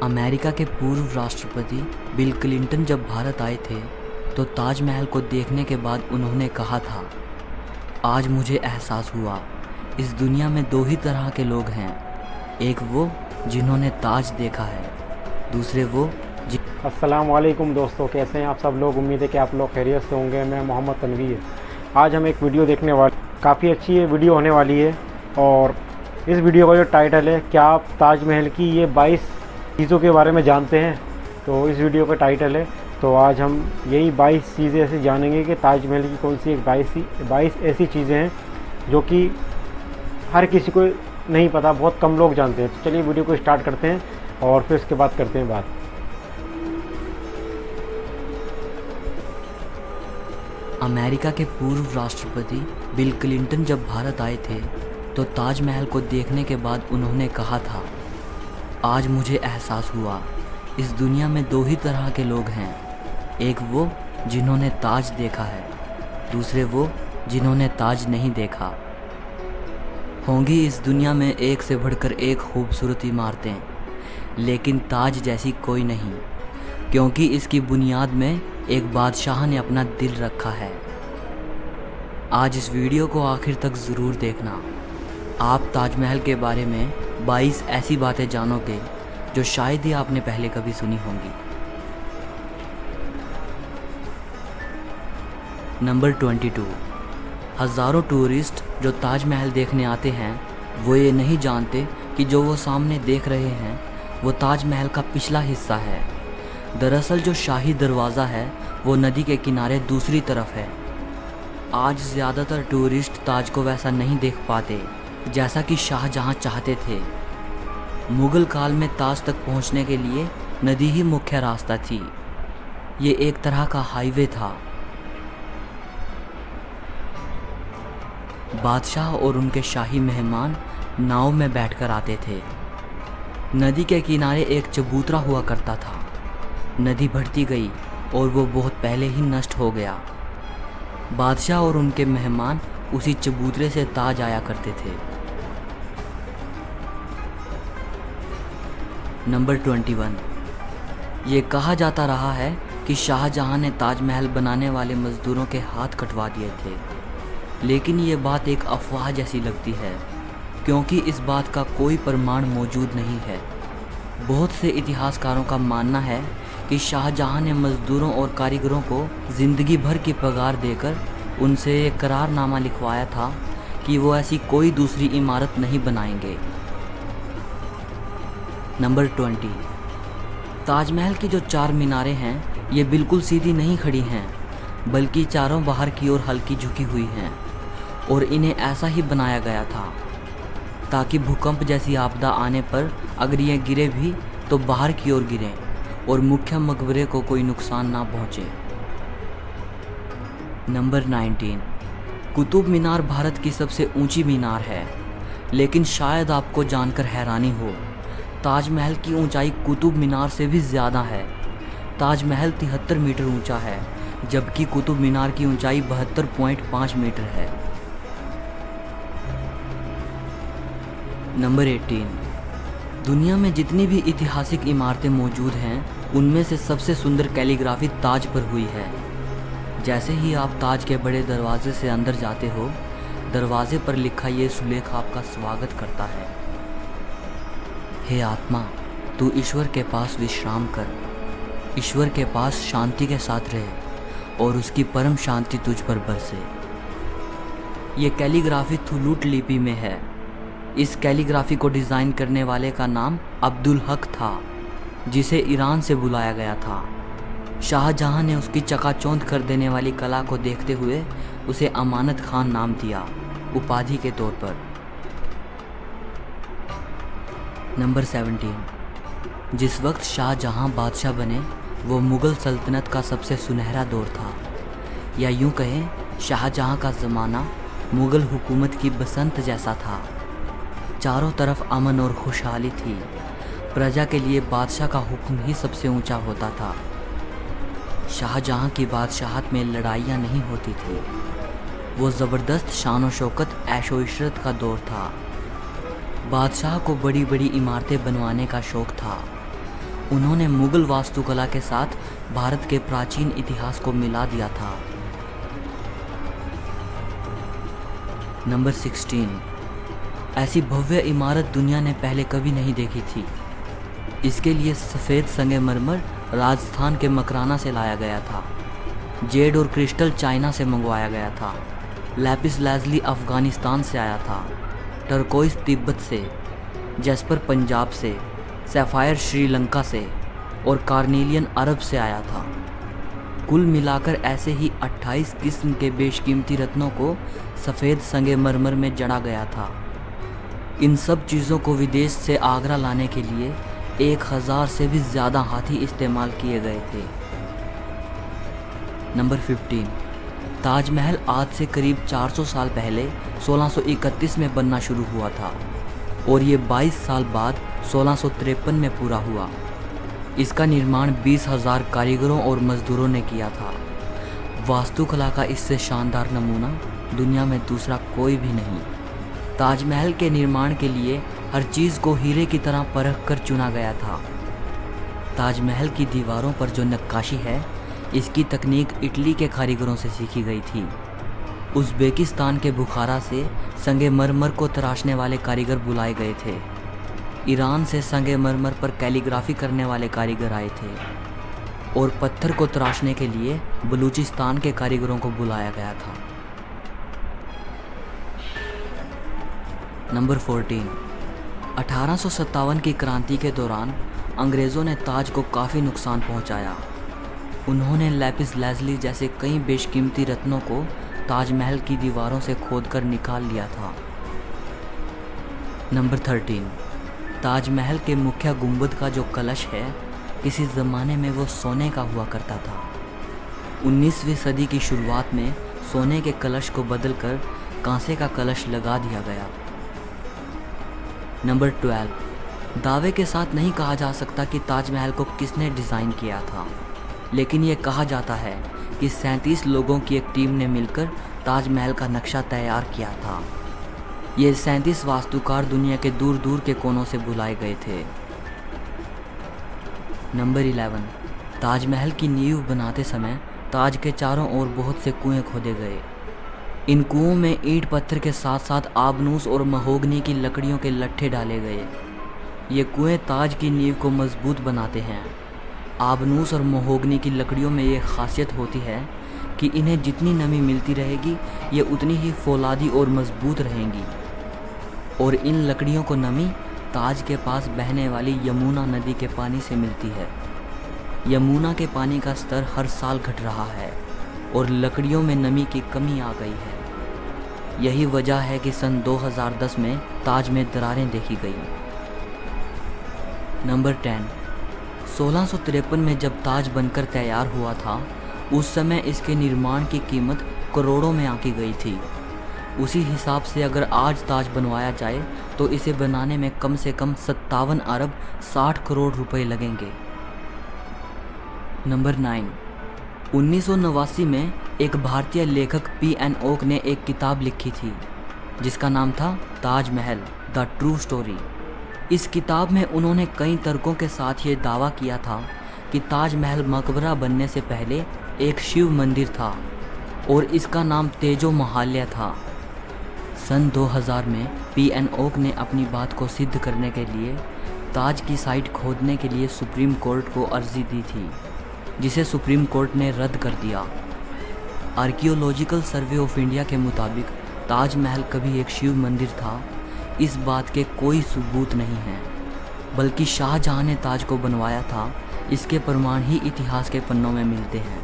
America के पूर्व राष्ट्रपति बिल क्लिंटन जब भारत आए थे तो ताजमहल को देखने के बाद उन्होंने कहा था, आज मुझे एहसास हुआ इस दुनिया में दो ही तरह के लोग हैं, एक वो जिन्होंने ताज देखा है, दूसरे वो अस्सलाम वालेकुम दोस्तों, कैसे हैं आप सब लोग। उम्मीद है कि आप लोग खैरियत से होंगे। मैं मोहम्मद तनवीर। आज हम एक वीडियो देखने वाले, काफ़ी अच्छी ये वीडियो होने वाली है। और इस वीडियो का जो टाइटल है, क्या आप ताजमहल की ये 22 चीज़ों के बारे में जानते हैं, तो इस वीडियो का टाइटल है। तो आज हम यही 22 चीज़ें ऐसे जानेंगे कि ताजमहल की कौन सी एक 22 ऐसी चीज़ें हैं जो कि हर किसी को नहीं पता, बहुत कम लोग जानते हैं। तो चलिए वीडियो को स्टार्ट करते हैं और फिर उसके बाद करते हैं बात। अमेरिका के पूर्व राष्ट्रपति बिल क्लिंटन जब भारत आए थे तो ताजमहल को देखने के बाद उन्होंने कहा था, आज मुझे एहसास हुआ इस दुनिया में दो ही तरह के लोग हैं, एक वो जिन्होंने ताज देखा है, दूसरे वो जिन्होंने ताज नहीं देखा। होंगी इस दुनिया में एक से बढ़कर एक खूबसूरत इमारतें, लेकिन ताज जैसी कोई नहीं, क्योंकि इसकी बुनियाद में एक बादशाह ने अपना दिल रखा है। आज इस वीडियो को आखिर तक ज़रूर देखना। आप ताजमहल के बारे में 22 ऐसी बातें जानोगे जो शायद ही आपने पहले कभी सुनी होंगी। नंबर 22। हज़ारों टूरिस्ट जो ताजमहल देखने आते हैं वो ये नहीं जानते कि जो वो सामने देख रहे हैं वो ताजमहल का पिछला हिस्सा है। दरअसल जो शाही दरवाज़ा है वो नदी के किनारे दूसरी तरफ है। आज ज़्यादातर टूरिस्ट ताज को वैसा नहीं देख पाते जैसा कि शाहजहां चाहते थे। मुग़ल काल में ताज तक पहुंचने के लिए नदी ही मुख्य रास्ता थी। ये एक तरह का हाईवे था। बादशाह और उनके शाही मेहमान नाव में बैठकर आते थे। नदी के किनारे एक चबूतरा हुआ करता था। नदी बढ़ती गई और वो बहुत पहले ही नष्ट हो गया। बादशाह और उनके मेहमान उसी चबूतरे से ताज आया करते थे। नंबर 21। ये कहा जाता रहा है कि शाहजहां ने ताजमहल बनाने वाले मज़दूरों के हाथ कटवा दिए थे, लेकिन ये बात एक अफवाह जैसी लगती है, क्योंकि इस बात का कोई प्रमाण मौजूद नहीं है। बहुत से इतिहासकारों का मानना है कि शाहजहां ने मज़दूरों और कारीगरों को ज़िंदगी भर की पगार देकर उनसे एक करारनामा लिखवाया था कि वो ऐसी कोई दूसरी इमारत नहीं बनाएंगे। नंबर 20। ताजमहल की जो 4 मीनारें हैं ये बिल्कुल सीधी नहीं खड़ी हैं, बल्कि चारों बाहर की ओर हल्की झुकी हुई हैं, और इन्हें ऐसा ही बनाया गया था ताकि भूकंप जैसी आपदा आने पर अगर ये गिरे भी तो बाहर की ओर गिरें और मुख्य मकबरे को कोई नुकसान ना पहुँचे। नंबर 19। कुतुब मीनार भारत की सबसे ऊंची मीनार है, लेकिन शायद आपको जानकर हैरानी हो, ताजमहल की ऊंचाई कुतुब मीनार से भी ज़्यादा है। ताजमहल 73 मीटर ऊंचा है, जबकि कुतुब मीनार की ऊंचाई 72.5 मीटर है। नंबर 18। दुनिया में जितनी भी ऐतिहासिक इमारतें मौजूद हैं उनमें से सबसे सुंदर कैलीग्राफी ताज पर हुई है। जैसे ही आप ताज के बड़े दरवाजे से अंदर जाते हो, दरवाजे पर लिखा ये सुलेख आपका स्वागत करता है, हे आत्मा, तू ईश्वर के पास विश्राम कर, ईश्वर के पास शांति के साथ रहे और उसकी परम शांति तुझ पर बरसे। ये कैलीग्राफी थुलूट लिपि में है। इस कैलीग्राफी को डिज़ाइन करने वाले का नाम अब्दुल हक था, जिसे ईरान से बुलाया गया था। शाहजहां ने उसकी चकाचौंध कर देने वाली कला को देखते हुए उसे अमानत खान नाम दिया, उपाधि के तौर पर। नंबर 17। जिस वक्त शाहजहां बादशाह बने वो मुग़ल सल्तनत का सबसे सुनहरा दौर था, या यूं कहें शाहजहां का ज़माना मुग़ल हुकूमत की बसंत जैसा था। चारों तरफ अमन और खुशहाली थी। प्रजा के लिए बादशाह का हुक्म ही सबसे ऊंचा होता था। शाहजहां की बादशाहत में लड़ाइयाँ नहीं होती थी। वो ज़बरदस्त शान व शौकत ऐशो इशरत का दौर था। बादशाह को बड़ी बड़ी इमारतें बनवाने का शौक़ था उन्होंने मुगल वास्तुकला के साथ भारत के प्राचीन इतिहास को मिला दिया था। नंबर 16, ऐसी भव्य इमारत दुनिया ने पहले कभी नहीं देखी थी। इसके लिए सफ़ेद संगमरमर राजस्थान के मकराना से लाया गया था। जेड और क्रिस्टल चाइना से मंगवाया गया था। लैपिस लाजुली अफ़गानिस्तान से आया था। टर्कोइस तिब्बत से, जैस्पर पंजाब से, सैफायर श्रीलंका से और कार्नेलियन अरब से आया था। कुल मिलाकर ऐसे ही 28 किस्म के बेशकीमती रत्नों को सफ़ेद संगमरमर में जड़ा गया था। इन सब चीज़ों को विदेश से आगरा लाने के लिए 1000 से भी ज़्यादा हाथी इस्तेमाल किए गए थे। नंबर 15, ताजमहल आज से करीब 400 साल पहले 1631 में बनना शुरू हुआ था और ये 22 साल बाद 1653 में पूरा हुआ। इसका निर्माण 20,000 कारीगरों और मज़दूरों ने किया था। वास्तुकला का इससे शानदार नमूना दुनिया में दूसरा कोई भी नहीं। ताजमहल के निर्माण के लिए हर चीज़ को हीरे की तरह परख कर चुना गया था। ताजमहल की दीवारों पर जो नक्काशी है, इसकी तकनीक इटली के कारीगरों से सीखी गई थी। उज़्बेकिस्तान के बुखारा से संगमरमर को तराशने वाले कारीगर बुलाए गए थे। ईरान से संगमरमर पर कैलीग्राफी करने वाले कारीगर आए थे और पत्थर को तराशने के लिए बलूचिस्तान के कारीगरों को बुलाया गया था। नंबर 14, 1857 की क्रांति के दौरान अंग्रेज़ों ने ताज को काफ़ी नुकसान पहुंचाया। उन्होंने लैपिस लाजुली जैसे कई बेशकीमती रत्नों को ताजमहल की दीवारों से खोदकर निकाल लिया था। नंबर 13, ताजमहल के मुख्य गुंबद का जो कलश है, किसी ज़माने में वो सोने का हुआ करता था। 19वीं सदी की शुरुआत में सोने के कलश को बदलकर कांसे का कलश लगा दिया गया। नंबर 12, दावे के साथ नहीं कहा जा सकता कि ताजमहल को किसने डिज़ाइन किया था, लेकिन ये कहा जाता है कि 37 लोगों की एक टीम ने मिलकर ताजमहल का नक्शा तैयार किया था। ये 37 वास्तुकार दुनिया के दूर दूर के कोनों से बुलाए गए थे। नंबर 11, ताजमहल की नींव बनाते समय ताज के चारों ओर बहुत से कुएं खोदे गए। इन कुओं में ईंट पत्थर के साथ साथ आबनूस और महोगनी की लकड़ियों के लट्ठे डाले गए। ये कुएं ताज की नींव को मजबूत बनाते हैं। आबनूस और महोगनी की लकड़ियों में ये खासियत होती है कि इन्हें जितनी नमी मिलती रहेगी, ये उतनी ही फौलादी और मजबूत रहेंगी। और इन लकड़ियों को नमी ताज के पास बहने वाली यमुना नदी के पानी से मिलती है। यमुना के पानी का स्तर हर साल घट रहा है और लकड़ियों में नमी की कमी आ गई है। यही वजह है कि सन 2010 में ताज में दरारें देखी गई। नंबर 10, 1653 में जब ताज बनकर तैयार हुआ था, उस समय इसके निर्माण की कीमत करोड़ों में आंकी गई थी। उसी हिसाब से अगर आज ताज बनवाया जाए तो इसे बनाने में कम से कम 57 अरब 60 करोड़ रुपए लगेंगे। नंबर 9, 1989 में एक भारतीय लेखक P.N. ओक ने एक किताब लिखी थी जिसका नाम था ताजमहल द ट्रू स्टोरी। इस किताब में उन्होंने कई तर्कों के साथ ये दावा किया था कि ताजमहल मकबरा बनने से पहले एक शिव मंदिर था और इसका नाम तेजो महाल्या था। सन 2000 में P.N. ओक ने अपनी बात को सिद्ध करने के लिए ताज की साइट खोदने के लिए सुप्रीम कोर्ट को अर्जी दी थी, जिसे सुप्रीम कोर्ट ने रद्द कर दिया। आर्कियोलॉजिकल सर्वे ऑफ इंडिया के मुताबिक ताजमहल कभी एक शिव मंदिर था, इस बात के कोई सबूत नहीं है, बल्कि शाहजहां ने ताज को बनवाया था, इसके प्रमाण ही इतिहास के पन्नों में मिलते हैं।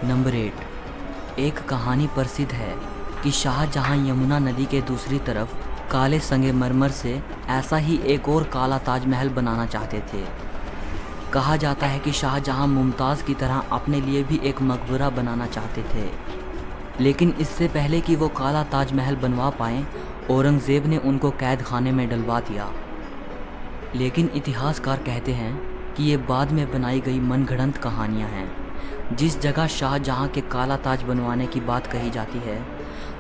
नंबर 8, एक कहानी प्रसिद्ध है कि शाहजहां यमुना नदी के दूसरी तरफ काले संगमरमर से ऐसा ही एक और काला ताजमहल बनाना चाहते थे। कहा जाता है कि शाहजहां मुमताज़ की तरह अपने लिए भी एक मकबरा बनाना चाहते थे, लेकिन इससे पहले कि वो काला ताजमहल बनवा पाएं, औरंगज़ेब ने उनको कैद खाने में डलवा दिया। लेकिन इतिहासकार कहते हैं कि ये बाद में बनाई गई मनगढ़ंत कहानियाँ हैं। जिस जगह शाहजहां के काला ताज बनवाने की बात कही जाती है,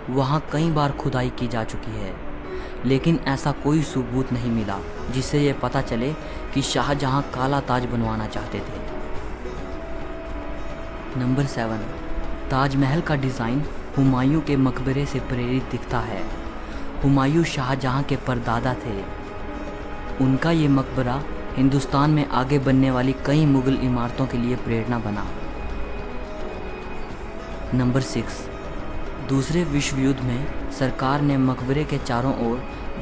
वहाँ कई बार खुदाई की जा चुकी है, लेकिन ऐसा कोई सबूत नहीं मिला जिससे ये पता चले कि शाहजहां काला ताज बनवाना चाहते थे। नंबर 7, ताजमहल का डिज़ाइन हुमायूं के मकबरे से प्रेरित दिखता है। हुमायूं शाहजहां के परदादा थे। उनका ये मकबरा हिंदुस्तान में आगे बनने वाली कई मुग़ल इमारतों के लिए प्रेरणा बना। नंबर 6, दूसरे विश्व युद्ध में सरकार ने मकबरे के चारों ओर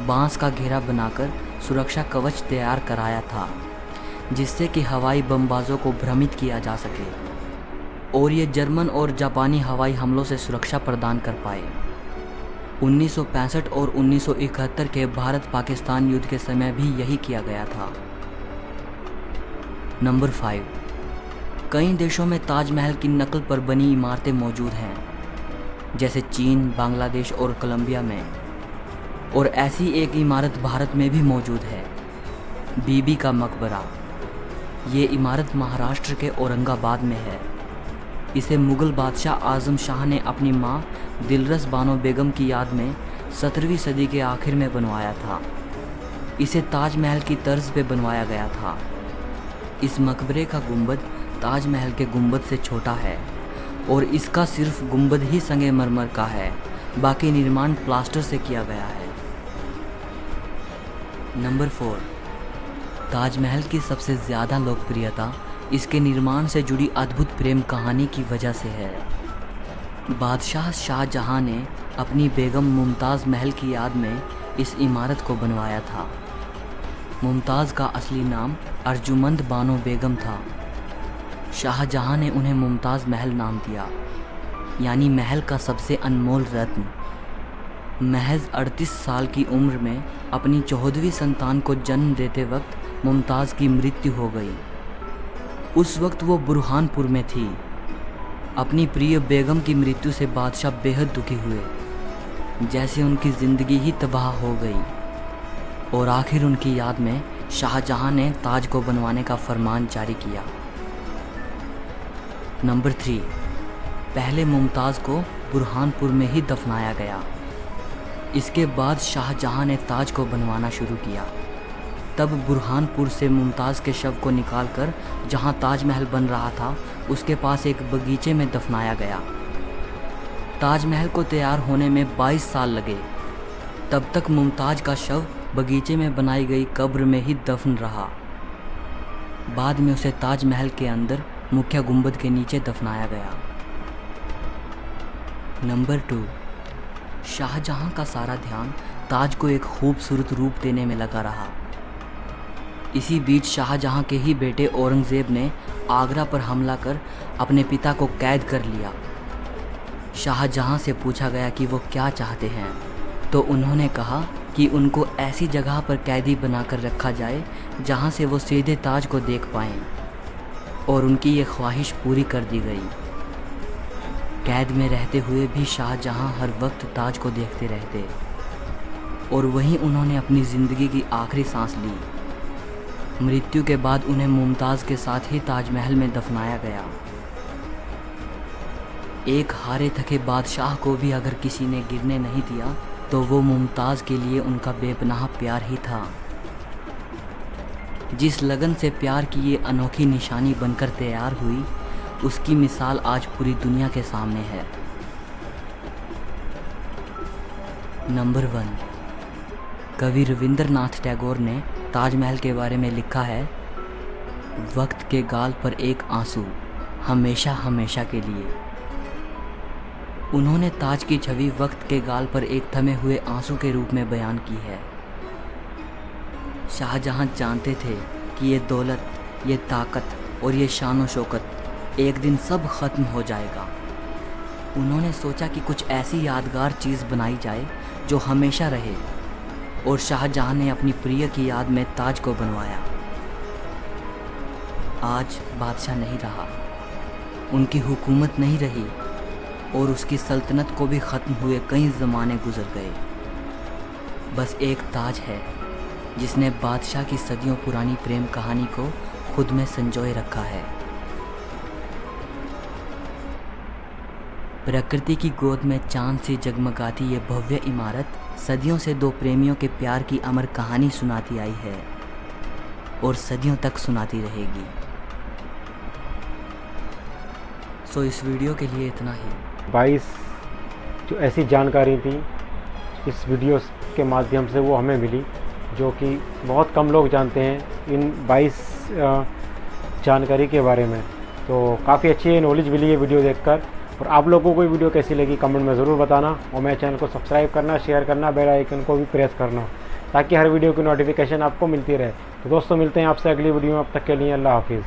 बांस का घेरा बनाकर सुरक्षा कवच तैयार कराया था, जिससे कि हवाई बमबाजों को भ्रमित किया जा सके और ये जर्मन और जापानी हवाई हमलों से सुरक्षा प्रदान कर पाए। 1965 और 1971 के भारत पाकिस्तान युद्ध के समय भी यही किया गया था। नंबर 5, कई देशों में ताजमहल की नकल पर बनी इमारतें मौजूद हैं, जैसे चीन, बांग्लादेश और कोलंबिया में। और ऐसी एक इमारत भारत में भी मौजूद है, बीबी का मकबरा। ये इमारत महाराष्ट्र के औरंगाबाद में है। इसे मुग़ल बादशाह आज़म शाह ने अपनी माँ दिलरस बानो बेगम की याद में 17वीं सदी के आखिर में बनवाया था। इसे ताजमहल की तर्ज पे बनवाया गया था। इस मकबरे का गुंबद ताजमहल के गुंबद से छोटा है और इसका सिर्फ गुंबद ही संगमरमर का है, बाकी निर्माण प्लास्टर से किया गया है। नंबर 4, ताजमहल की सबसे ज़्यादा लोकप्रियता इसके निर्माण से जुड़ी अद्भुत प्रेम कहानी की वजह से है। बादशाह शाहजहां ने अपनी बेगम मुमताज़ महल की याद में इस इमारत को बनवाया था। मुमताज़ का असली नाम अर्जुमंद बानो बेगम था। शाहजहां ने उन्हें मुमताज़ महल नाम दिया, यानी महल का सबसे अनमोल रत्न। महज 38 साल की उम्र में अपनी 14वीं संतान को जन्म देते वक्त मुमताज़ की मृत्यु हो गई। उस वक्त वो बुरहानपुर में थी। अपनी प्रिय बेगम की मृत्यु से बादशाह बेहद दुखी हुए, जैसे उनकी ज़िंदगी ही तबाह हो गई। और आखिर उनकी याद में शाहजहां ने ताज को बनवाने का फरमान जारी किया। नंबर 3, पहले मुमताज़ को बुरहानपुर में ही दफनाया गया। इसके बाद शाहजहां ने ताज को बनवाना शुरू किया। तब बुरहानपुर से मुमताज़ के शव को निकालकर जहां ताजमहल बन रहा था उसके पास एक बगीचे में दफनाया गया। ताजमहल को तैयार होने में 22 साल लगे। तब तक मुमताज़ का शव बगीचे में बनाई गई कब्र में ही दफन रहा। बाद में उसे ताजमहल के अंदर मुख्य गुंबद के नीचे दफनाया गया। नंबर 2, शाहजहां का सारा ध्यान ताज को एक खूबसूरत रूप देने में लगा रहा। इसी बीच शाहजहां के ही बेटे औरंगज़ेब ने आगरा पर हमला कर अपने पिता को कैद कर लिया। शाहजहां से पूछा गया कि वो क्या चाहते हैं, तो उन्होंने कहा कि उनको ऐसी जगह पर कैदी बनाकर रखा जाए जहां से वो सीधे ताज को देख पाएं, और उनकी ये ख्वाहिश पूरी कर दी गई। कैद में रहते हुए भी शाहजहां हर वक्त ताज को देखते रहते और वहीं उन्होंने अपनी ज़िंदगी की आखिरी सांस ली। मृत्यु के बाद उन्हें मुमताज़ के साथ ही ताजमहल में दफनाया गया। एक हारे थके बादशाह को भी अगर किसी ने गिरने नहीं दिया तो वो मुमताज़ के लिए उनका बेपनाह प्यार ही था। जिस लगन से प्यार की ये अनोखी निशानी बनकर तैयार हुई, उसकी मिसाल आज पूरी दुनिया के सामने है। नंबर 1, कवि रविंद्रनाथ टैगोर ने ताजमहल के बारे में लिखा है, वक्त के गाल पर एक आंसू, हमेशा हमेशा के लिए। उन्होंने ताज की छवि वक्त के गाल पर एक थमे हुए आंसू के रूप में बयान की है। शाहजहां जानते थे कि ये दौलत, ये ताकत और ये शान व शौकत एक दिन सब ख़त्म हो जाएगा। उन्होंने सोचा कि कुछ ऐसी यादगार चीज़ बनाई जाए जो हमेशा रहे, और शाहजहां ने अपनी प्रिय की याद में ताज को बनवाया। आज बादशाह नहीं रहा, उनकी हुकूमत नहीं रही और उसकी सल्तनत को भी ख़त्म हुए कई ज़माने गुजर गए। बस एक ताज है जिसने बादशाह की सदियों पुरानी प्रेम कहानी को खुद में संजोए रखा है। प्रकृति की गोद में चांद सी जगमगाती ये भव्य इमारत सदियों से दो प्रेमियों के प्यार की अमर कहानी सुनाती आई है और सदियों तक सुनाती रहेगी। सो इस वीडियो के लिए इतना ही। 22 जो ऐसी जानकारी थी इस वीडियो के माध्यम से वो हमें मिली, जो कि बहुत कम लोग जानते हैं इन 22 जानकारी के बारे में। तो काफ़ी अच्छी नॉलेज मिली है वीडियो देखकर। और आप लोगों को ये वीडियो कैसी लगी कमेंट में ज़रूर बताना, और मेरे चैनल को सब्सक्राइब करना, शेयर करना, बेल आइकन को भी प्रेस करना, ताकि हर वीडियो की नोटिफिकेशन आपको मिलती रहे। तो दोस्तों मिलते हैं आपसे अगली वीडियो में, अब तक के लिए अल्लाह हाफिज़।